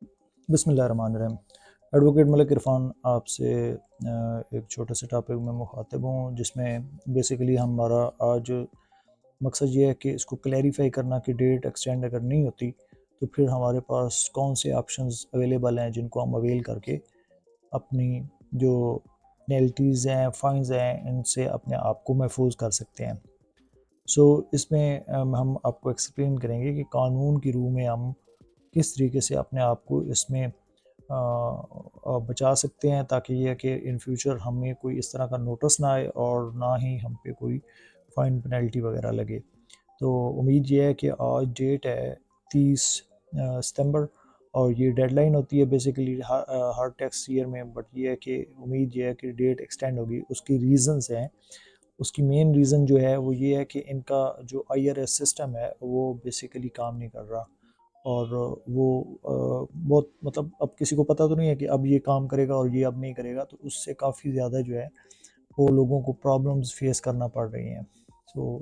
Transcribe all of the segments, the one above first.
बिस्मिल्लाहिर्रहमानिर्रहीम। एडवोकेट मलिक इरफान आपसे एक छोटे से टॉपिक में मुखातिब हूँ, जिसमें बेसिकली हमारा आज मकसद ये है कि इसको क्लैरिफाई करना कि डेट एक्सटेंड अगर नहीं होती तो फिर हमारे पास कौन से ऑप्शंस अवेलेबल हैं जिनको हम अवेल करके अपनी जो पेनल्टीज़ हैं, फ़ाइन्स हैं, इनसे अपने आप को महफूज कर सकते हैं। इसमें हम आपको एक्सप्लेन करेंगे कि कानून की रूह में हम किस तरीके से अपने आप को इसमें बचा सकते हैं, ताकि ये है कि इन फ्यूचर हमें कोई इस तरह का नोटिस ना आए और ना ही हम पे कोई फ़ाइन पेनल्टी वगैरह लगे। तो उम्मीद ये है कि आज डेट है 30 सितंबर, और ये डेडलाइन होती है बेसिकली हर टैक्स ईयर में। बट ये है कि उम्मीद ये है कि डेट एक्सटेंड होगी। उसकी रीज़न्स हैं। उसकी मेन रीज़न जो है वो ये है कि इनका जो IRS सिस्टम है वो बेसिकली काम नहीं कर रहा, और वो बहुत मतलब अब किसी को पता तो नहीं है कि अब ये काम करेगा और ये अब नहीं करेगा, तो उससे काफ़ी ज़्यादा जो है वो लोगों को प्रॉब्लम्स फेस करना पड़ रही हैं।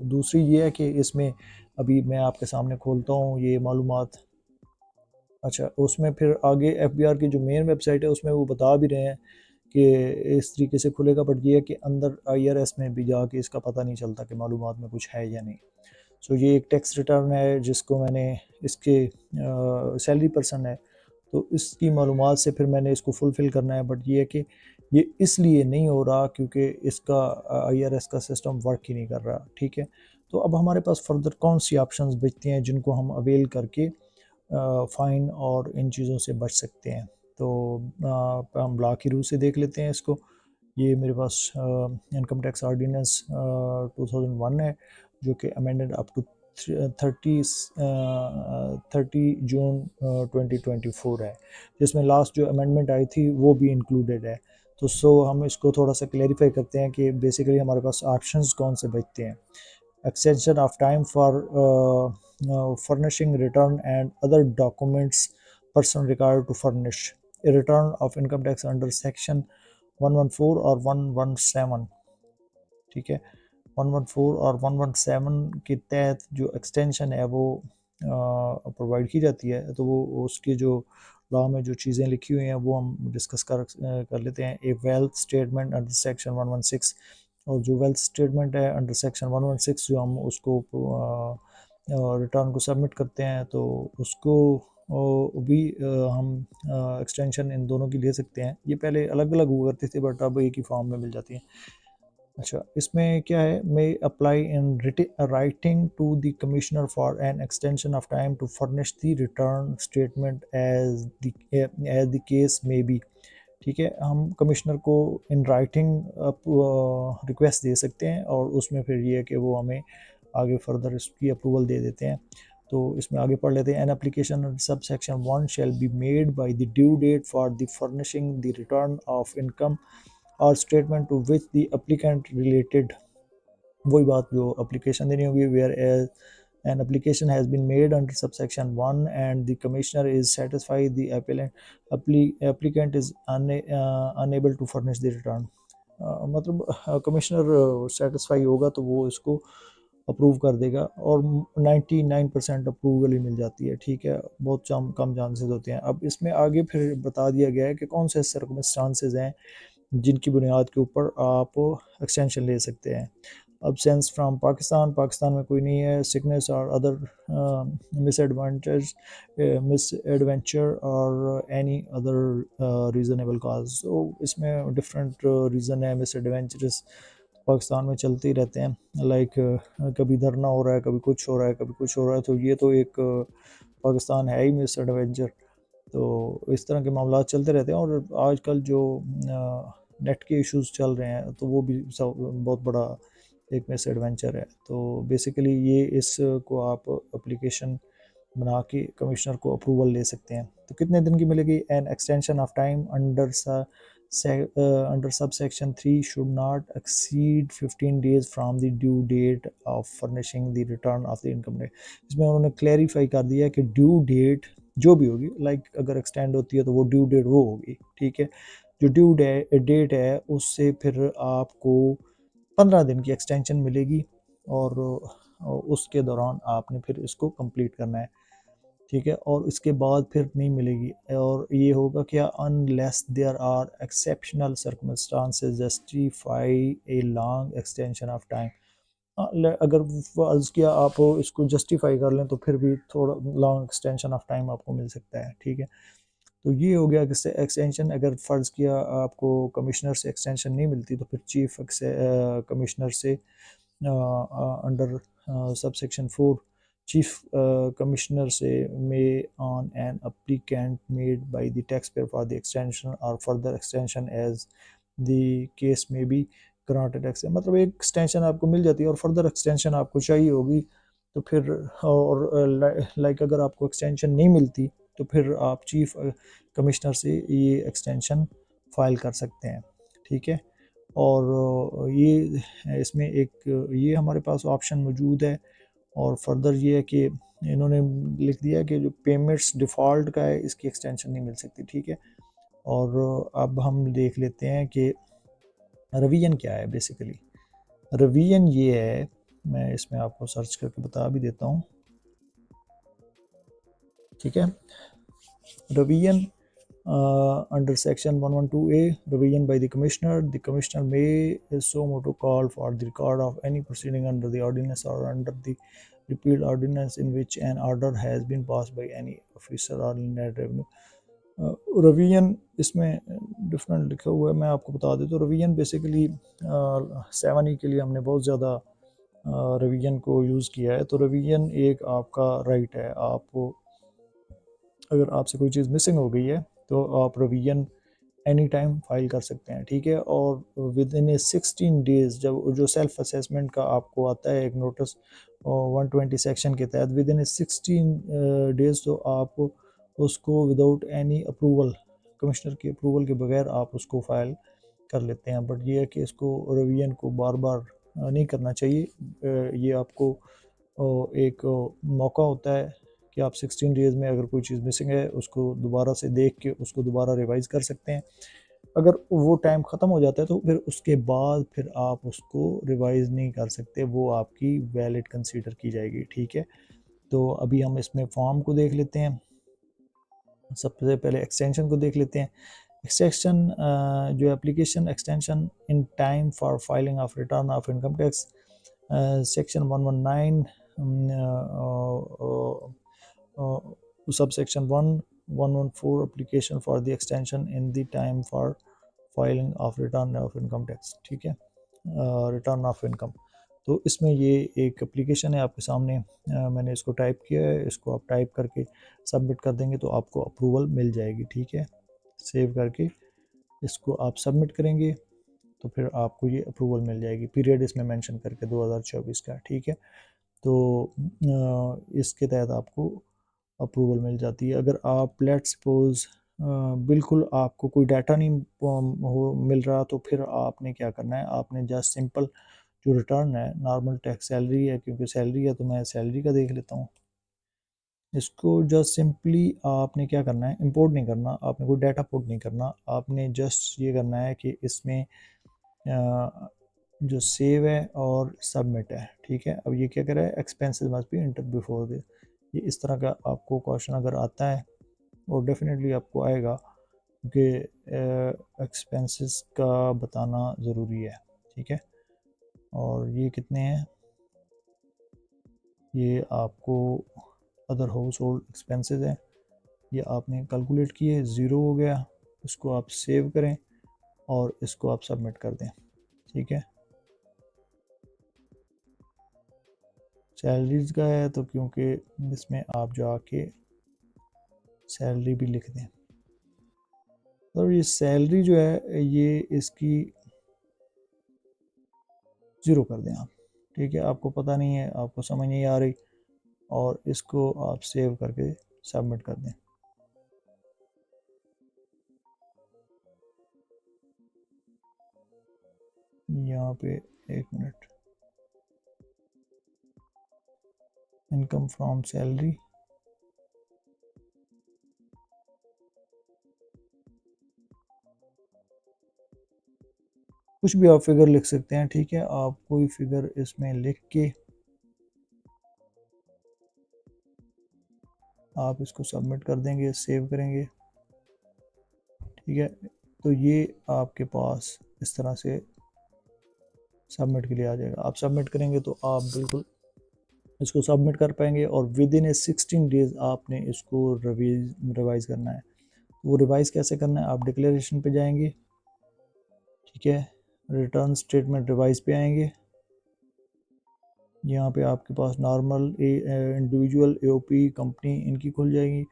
दूसरी ये है कि इसमें अभी मैं आपके सामने खोलता हूँ ये मालूमात। अच्छा, उसमें फिर आगे FBR की जो मेन वेबसाइट है उसमें वो बता भी रहे हैं कि इस तरीके से खुलेगा, बट ये है कि अंदर IRS में भी जाके इसका पता नहीं चलता कि मालूमात में कुछ है या नहीं। ये एक टैक्स रिटर्न है जिसको मैंने इसके सैलरी पर्सन है, तो इसकी मालूमात से फिर मैंने इसको फुलफ़िल करना है। बट ये है कि ये इसलिए नहीं हो रहा क्योंकि इसका IRS का सिस्टम वर्क ही नहीं कर रहा, ठीक है। तो अब हमारे पास फ़र्दर कौन सी ऑप्शंस बचती हैं जिनको हम अवेल करके फ़ाइन और इन चीज़ों से बच सकते हैं। तो हम लॉ की रूह से देख लेते हैं इसको। ये मेरे पास इनकम टैक्स ऑर्डिनेंस 2001 है, जो कि अमेंडेड अप टू 30 जून 2024 है, जिसमें लास्ट जो अमेंडमेंट आई थी वो भी इंक्लूडेड है। हम इसको थोड़ा सा क्लेरिफाई करते हैं कि बेसिकली हमारे पास ऑप्शंस कौन से बचते हैं। Extension of time for furnishing return and other documents person required to furnish a return of income tax under section 114 और 117, ठीक है। 114 और 117 के तहत जो एक्सटेंशन है वो प्रोवाइड की जाती है। तो वो उसकी जो लॉ में जो चीज़ें लिखी हुई हैं वो हम डिस्कस कर लेते हैं। ए वेल्थ स्टेटमेंट अंडर सेक्शन 116, और जो वेल्थ स्टेटमेंट है अंडर सेक्शन 116 जो हम उसको रिटर्न को सबमिट करते हैं, तो उसको भी हम एक्सटेंशन इन दोनों की ले सकते हैं। ये पहले अलग अलग हुआ करती थी बट अब एक ही फॉर्म में मिल जाती हैं। अच्छा, इसमें क्या है, may apply in writing to the commissioner for an extension of time to furnish the return statement as the case may be, ठीक है। हम कमिश्नर को इन राइटिंग रिक्वेस्ट दे सकते हैं, और उसमें फिर ये है कि वो हमें आगे फर्दर इसकी अप्रूवल दे देते हैं। तो इसमें आगे पढ़ लेते हैं। An application sub section 1 shall be made by the due date for the furnishing the return of income और statement to which the applicant related, वही बात जो एप्लीकेशन देनी होगी। Whereas an application has been made under subsection 1 and the commissioner is satisfied the applicant is unable to furnish the return, मतलब commissioner satisfy होगा तो वो इसको अप्रूव कर देगा, और 99% अप्रूवल ही मिल जाती है, ठीक है। बहुत कम चांसेस होते हैं। अब इसमें आगे फिर बता दिया गया है कि कौन से सर्कमस्टांसेस हैं जिनकी बुनियाद के ऊपर आप एक्सटेंशन ले सकते हैं। अब्सेंस फ्राम पाकिस्तान, पाकिस्तान में कोई नहीं है। सिकनेस और अदर मिस एडवेंचर और एनी अदर रीज़नेबल काज। तो इसमें डिफरेंट रीज़न है। मिस एडवेंचरस पाकिस्तान में चलते ही रहते हैं, लाइक कभी धरना हो रहा है, कभी कुछ हो रहा है, कभी कुछ हो रहा है। तो ये तो एक पाकिस्तान है ही मिस एडवेंचर। तो इस तरह के मामला चलते रहते हैं, और आजकल जो नेट के इश्यूज चल रहे हैं तो वो भी बहुत बड़ा एक मिस एडवेंचर है। तो बेसिकली ये इसको आप एप्लीकेशन बना के कमिश्नर को अप्रूवल ले सकते हैं। तो कितने दिन की मिलेगी? An extension of time under sub section 3 should not exceed 15 days from the due date of furnishing the return of the income tax. इसमें उन्होंने क्लैरिफाई कर दिया है कि ड्यू डेट जो भी होगी, लाइक अगर एक्सटेंड होती है तो वो ड्यू डेट वो होगी, ठीक है। जो ड्यू डेट है उससे फिर आपको 15 दिन की एक्सटेंशन मिलेगी, और उसके दौरान आपने फिर इसको कंप्लीट करना है। ठीक है, और इसके बाद फिर नहीं मिलेगी, और ये होगा क्या, unless there are exceptional circumstances justify a long extension of time. अगर फर्ज किया आप इसको जस्टिफाई कर लें तो फिर भी थोड़ा लॉन्ग एक्सटेंशन ऑफ टाइम आपको मिल सकता है। ठीक है, तो ये हो गया कि एक्सटेंशन, अगर फ़र्ज़ किया आपको कमिश्नर से एक्सटेंशन नहीं मिलती तो फिर चीफ कमिश्नर से under subsection 4 chief commissioner say may on an applicant made by the taxpayer for the extension or further extension as the case may be granted extension, मतलब एक एक्सटेंशन आपको मिल जाती है और फर्दर एक्सटेंशन आपको चाहिए होगी तो फिर, और लाइक अगर आपको एक्सटेंशन नहीं मिलती तो फिर आप चीफ कमिश्नर से ये एक्सटेंशन फाइल कर सकते हैं। ठीक है, और ये इसमें एक ये हमारे पास ऑप्शन मौजूद है। और फर्दर ये है कि इन्होंने लिख दिया कि जो पेमेंट्स डिफ़ॉल्ट का है इसकी एक्सटेंशन नहीं मिल सकती। ठीक है, और अब हम देख लेते हैं कि रिवीजन क्या है। बेसिकली रिवीजन ये है, मैं इसमें आपको सर्च करके बता भी देता हूँ। ठीक है, revision under section 112A, revision by the commissioner may so motu call for the record of any proceeding under the ordinance or under the repealed ordinance in which an order has been passed by any officer or inland revenue। Revision इसमें different लिखा हुआ है, मैं आपको बता देता हूँ। Revision basically 7E के लिए हमने बहुत ज़्यादा रिवीजन को यूज़ किया है। तो रिवीजन एक आपका राइट है, आपको अगर आपसे कोई चीज़ मिसिंग हो गई है तो आप रिवीजन एनी टाइम फाइल कर सकते हैं। ठीक है, और विद इन ए 16 डेज़ जब जो सेल्फ असेसमेंट का आपको आता है एक नोटिस 120 सेक्शन के तहत, विद इन ए 16 डेज़ तो आप उसको विदाउट एनी अप्रूवल, कमिश्नर की अप्रूवल के बगैर आप उसको फाइल कर लेते हैं। बट ये है कि इसको रिवीजन को बार बार नहीं करना चाहिए। ये आपको एक मौका होता है कि आप 16 डेज़ में अगर कोई चीज़ मिसिंग है उसको दोबारा से देख के उसको दोबारा रिवाइज़ कर सकते हैं। अगर वो टाइम ख़त्म हो जाता है तो फिर उसके बाद फिर आप उसको रिवाइज़ नहीं कर सकते, वो आपकी वैलिड कंसीडर की जाएगी। ठीक है, तो अभी हम इसमें फॉर्म को देख लेते हैं। सबसे पहले एक्सटेंशन को देख लेते हैं। एक्सटेंशन जो application extension in time for filing of return of income tax, section 119 subsection 1 114 application for the extension in the time for filing of return of income tax। ठीक है, रिटर्न ऑफ इनकम, तो इसमें ये एक application है आपके सामने, मैंने इसको टाइप किया है, इसको आप टाइप करके सबमिट कर देंगे तो आपको अप्रूवल मिल जाएगी। ठीक है, सेव करके इसको आप सबमिट करेंगे तो फिर आपको ये अप्रूवल मिल जाएगी, पीरियड इसमें मेंशन करके 2024 का। ठीक है, तो इसके तहत आपको अप्रूवल मिल जाती है। अगर आप लेट्स सपोज बिल्कुल आपको कोई डाटा नहीं हो मिल रहा तो फिर आपने क्या करना है, आपने जस्ट सिंपल जो रिटर्न है, नॉर्मल टैक्स सैलरी है, क्योंकि सैलरी है तो मैं सैलरी का देख लेता हूँ। इसको जस्ट सिंपली आपने क्या करना है, इंपोर्ट नहीं करना, आपने कोई डाटा पुट नहीं करना, आपने जस्ट ये करना है कि इसमें जो सेव है और सबमिट है। ठीक है, अब ये क्या कर रहा है, expenses must be enter before this. ये इस तरह का आपको क्वेश्चन अगर आता है, और डेफिनेटली आपको आएगा, क्योंकि एक्सपेंसेस का बताना ज़रूरी है। ठीक है, और ये कितने हैं, ये आपको अदर हाउस होल्ड एक्सपेंसेस हैं, ये आपने कैलकुलेट किए, ज़ीरो हो गया, इसको आप सेव करें और इसको आप सबमिट कर दें। ठीक है, सैलरीज का है तो क्योंकि इसमें आप जाके सैलरी भी लिख दें, तो ये सैलरी जो है ये इसकी ज़ीरो कर दें आप। ठीक है, आपको पता नहीं है, आपको समझ नहीं आ रही, और इसको आप सेव करके सबमिट कर दें। यहाँ पे एक मिनट, इनकम फ्रॉम सैलरी, कुछ भी आप फिगर लिख सकते हैं। ठीक है, आप कोई फिगर इसमें लिख के आप इसको सबमिट कर देंगे, सेव करेंगे, ठीक है। तो ये आपके पास इस तरह से सबमिट के लिए आ जाएगा। आप सबमिट करेंगे तो आप बिल्कुल इसको सबमिट कर पाएंगे और विद इन ए 16 डेज आपने इसको रिवाइज़ करना है। वो रिवाइज़ कैसे करना है, आप डिक्लेरेशन पे जाएंगे, ठीक है, रिटर्न स्टेटमेंट रिवाइज पे आएंगे। यहाँ पे आपके पास नॉर्मल इंडिविजुअल एओपी कंपनी इनकी खुल जाएगी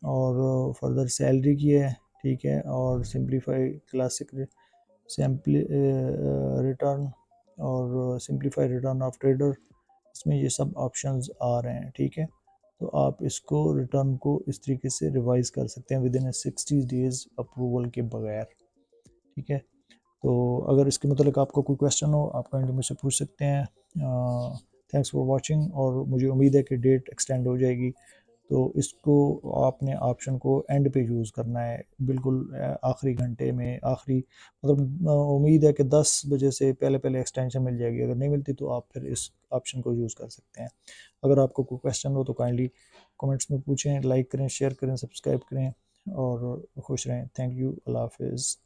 और फर्दर सैलरी की है, ठीक है, और सिंप्लीफाई क्लासिक सैम्पली रिटर्न और सिंप्लीफाई रिटर्न ऑफ ट्रेडर, इसमें ये सब ऑप्शंस आ रहे हैं, ठीक है। तो आप इसको रिटर्न को इस तरीके से रिवाइज कर सकते हैं विद इन 60 डेज अप्रूवल के बगैर, ठीक है। तो अगर इसके मतलब आपको कोई क्वेश्चन हो आप काइंडली मुझसे पूछ सकते हैं। थैंक्स फॉर वाचिंग, और मुझे उम्मीद है कि डेट एक्सटेंड हो जाएगी। तो इसको आपने ऑप्शन को एंड पे यूज़ करना है, बिल्कुल आखिरी घंटे में, आखिरी मतलब उम्मीद है कि 10 बजे से पहले पहले एक्सटेंशन मिल जाएगी। अगर नहीं मिलती तो आप फिर इस ऑप्शन को यूज़ कर सकते हैं। अगर आपको कोई क्वेश्चन हो तो काइंडली कमेंट्स में पूछें, लाइक करें, शेयर करें, सब्सक्राइब करें और खुश रहें। थैंक यू, अल्लाह हाफिज़।